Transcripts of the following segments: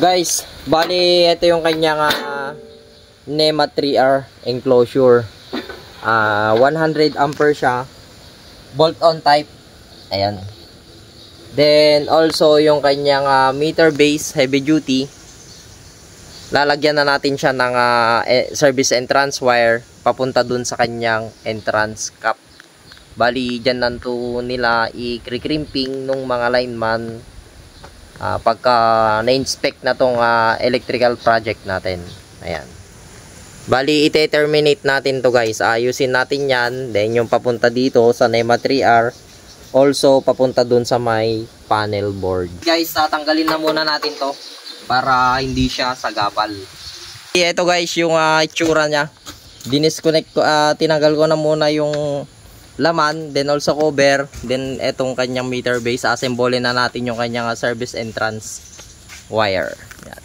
Guys, bali ito yung kanyang NEMA 3R enclosure. 100 ampere siya. Bolt-on type. Ayan. Then also yung kanyang meter base heavy duty. Lalagyan na natin siya ng service entrance wire papunta dun sa kanyang entrance cap. Bali dyan nanto nila i-crimping nung mga lineman pagka na-inspect na tong electrical project natin. Ayan. Bali ite-terminate natin to guys. Ayusin natin yan. Then yung papunta dito sa NEMA 3R. Also papunta dun sa may panel board. Guys, tatanggalin na muna natin to para hindi siya sagabal. Ito guys yung itsura nya. Dinisconnect ko, tinanggal ko na muna yung laman, then also cover, then etong kanyang meter base, assemble na natin yung kanyang service entrance wire. Yan.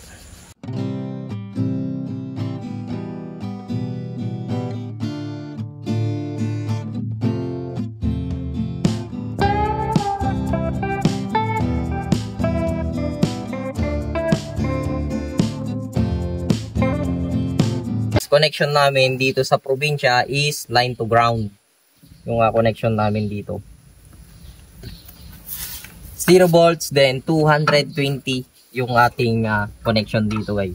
Connection namin dito sa probinsya is line to ground. Yung connection namin dito 0 volts, then 220 yung ating connection dito guys.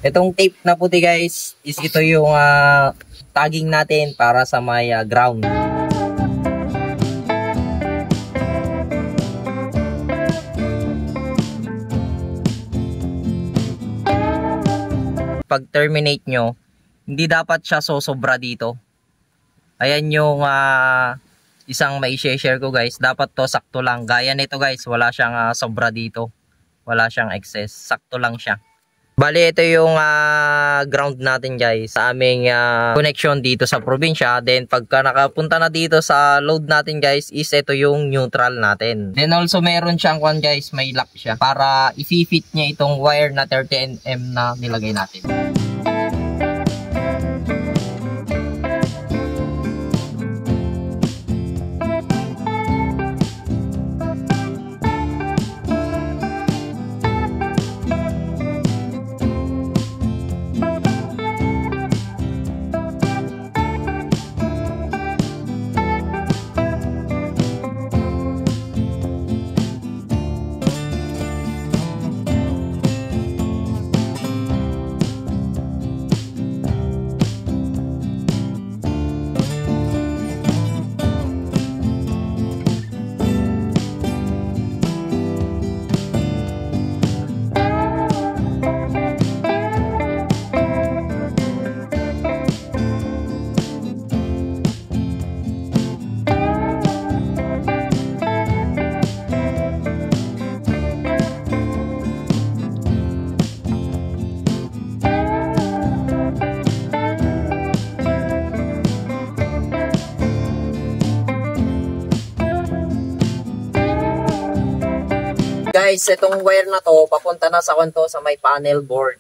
Itong tape na puti guys is ito yung tagging natin para sa may ground. Pag terminate nyo, hindi dapat siya sosobra dito. Ayan yung isang mai-share ko guys. Dapat to sakto lang. Gaya nito guys, wala siyang sobra dito. Wala siyang excess. Sakto lang siya. Bali ito yung ground natin guys sa aming connection dito sa probinsya. Then pagka nakapunta na dito sa load natin guys is ito yung neutral natin. Then also meron siyang guys, may lock siya para i-fit niya itong wire na 30mm na nilagay natin. Guys, itong wire na to papunta na sa kanto sa may panel board.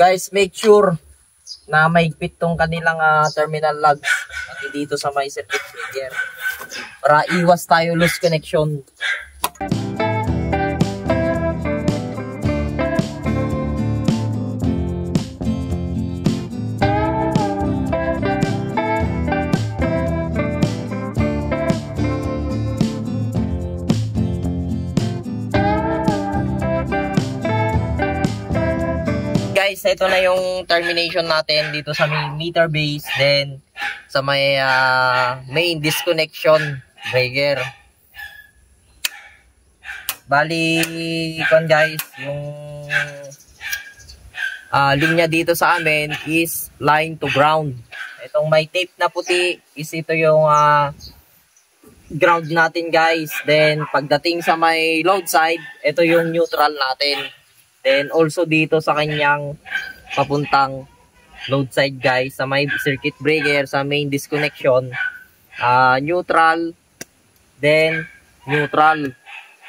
Guys, make sure na maigpit tong kanilang terminal lug pati dito sa may circuit breaker para iwas tayo loose connection. guys, ito na yung termination natin dito sa may meter base, then sa may main disconnection breaker. Bali, kon guys, yung linya dito sa amin is line to ground. Itong may tape na puti is ito yung ground natin guys. Then pagdating sa may load side, ito yung neutral natin. Then also dito sa kanyang papuntang load side guys, sa may circuit breaker, sa main disconnection, neutral, then neutral.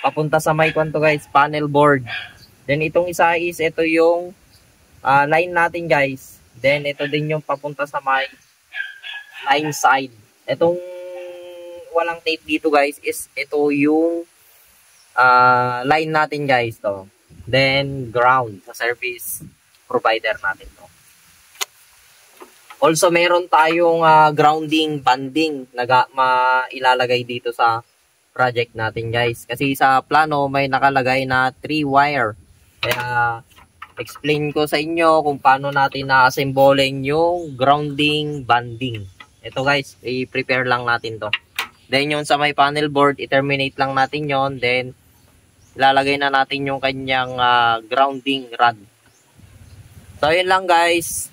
Papunta sa may kwanto guys, panel board. Then itong isa is ito yung line natin guys. Then ito din yung papunta sa may line side. Itong walang tape dito guys is ito yung line natin guys to. Then ground sa service provider natin to. Also meron tayong grounding banding na ilalagay dito sa project natin guys. Kasi sa plano may nakalagay na 3 wire. Kaya explain ko sa inyo kung paano natin na-assembling yung grounding banding. Ito guys, i-prepare lang natin to. Then yung sa may panel board, i-terminate lang natin yon. Then ilalagay na natin yung kanyang grounding rod. So yun lang guys.